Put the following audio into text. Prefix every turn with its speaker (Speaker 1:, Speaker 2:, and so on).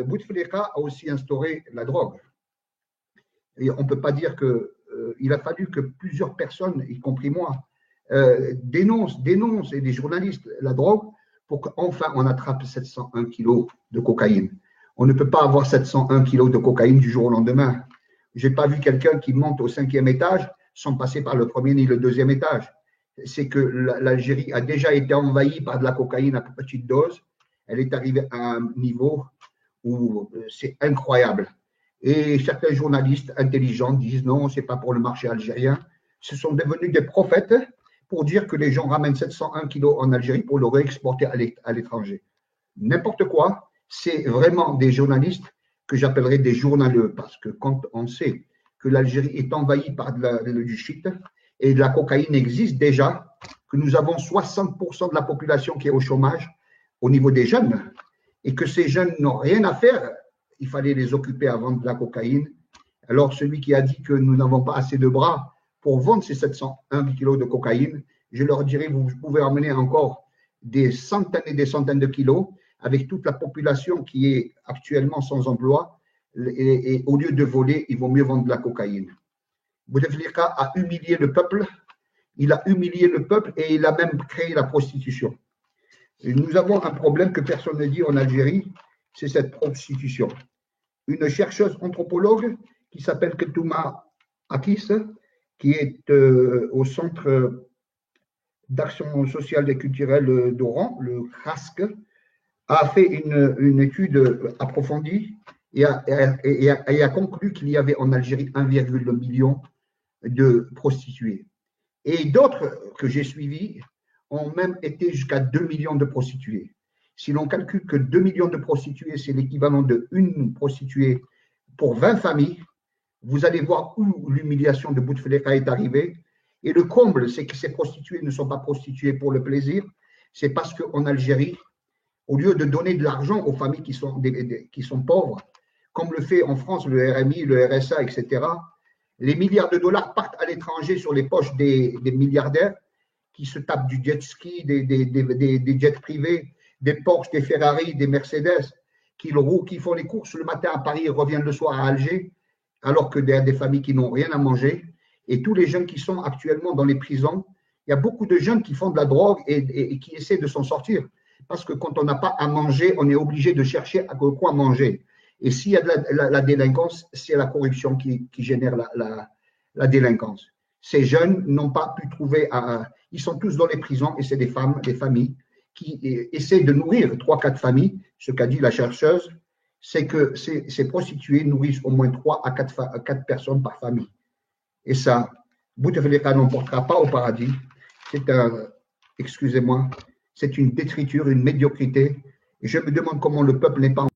Speaker 1: Bouteflika a aussi instauré la drogue. Et on ne peut pas dire qu'il a fallu que plusieurs personnes, y compris moi, dénoncent, et des journalistes, la drogue pour qu'enfin on attrape 701 kilos de cocaïne. On ne peut pas avoir 701 kilos de cocaïne du jour au lendemain. Je n'ai pas vu quelqu'un qui monte au 5e étage sans passer par le premier ni le 2e étage. C'est que l'Algérie a déjà été envahie par de la cocaïne à petite dose. Elle est arrivée à un niveau où c'est incroyable. Et certains journalistes intelligents disent non, ce n'est pas pour le marché algérien. Ce sont devenus des prophètes pour dire que les gens ramènent 701 kilos en Algérie pour le réexporter à l'étranger. N'importe quoi, c'est vraiment des journalistes que j'appellerais des journaleux, parce que quand on sait que l'Algérie est envahie par du shit et de la cocaïne existe déjà, que nous avons 60% de la population qui est au chômage au niveau des jeunes, et que ces jeunes n'ont rien à faire, il fallait les occuper à vendre de la cocaïne. Alors celui qui a dit que nous n'avons pas assez de bras pour vendre ces 701 kilos de cocaïne, je leur dirais, vous pouvez emmener encore des centaines et des centaines de kilos avec toute la population qui est actuellement sans emploi, et au lieu de voler, il vaut mieux vendre de la cocaïne. Bouteflika a humilié le peuple, il a humilié le peuple et il a même créé la prostitution. Et nous avons un problème que personne ne dit en Algérie, c'est cette prostitution. Une chercheuse anthropologue qui s'appelle Keltouma Akis, qui est au Centre d'action sociale et culturelle d'Oran, le CRASC, a fait une étude approfondie et a conclu qu'il y avait en Algérie 1,1 million de prostituées. Et d'autres que j'ai suivis ont même été jusqu'à 2 millions de prostituées. Si l'on calcule que 2 millions de prostituées, c'est l'équivalent d'une prostituée pour 20 familles, vous allez voir où l'humiliation de Bouteflika est arrivée. Et le comble, c'est que ces prostituées ne sont pas prostituées pour le plaisir, c'est parce qu'en Algérie, au lieu de donner de l'argent aux familles qui sont pauvres, comme le fait en France le RMI, le RSA, etc., les milliards de dollars partent à l'étranger sur les poches des milliardaires qui se tapent du jet ski, des jets privés, des Porsche, des Ferrari, des Mercedes, qui font les courses le matin à Paris et reviennent le soir à Alger, alors que des familles qui n'ont rien à manger. Et tous les jeunes qui sont actuellement dans les prisons, il y a beaucoup de jeunes qui font de la drogue et qui essaient de s'en sortir. Parce que quand on n'a pas à manger, on est obligé de chercher à quoi manger. Et s'il y a de la délinquance, c'est la corruption qui génère la délinquance. Ces jeunes n'ont pas pu trouver, ils sont tous dans les prisons et c'est des femmes, des familles qui essaient de nourrir 3-4 familles. Ce qu'a dit la chercheuse, c'est que ces prostituées nourrissent au moins 3 à 4 personnes par famille. Et ça, Bouteflika n'emportera pas au paradis. Excusez-moi, c'est une détriture, une médiocrité. Et je me demande comment le peuple n'est pas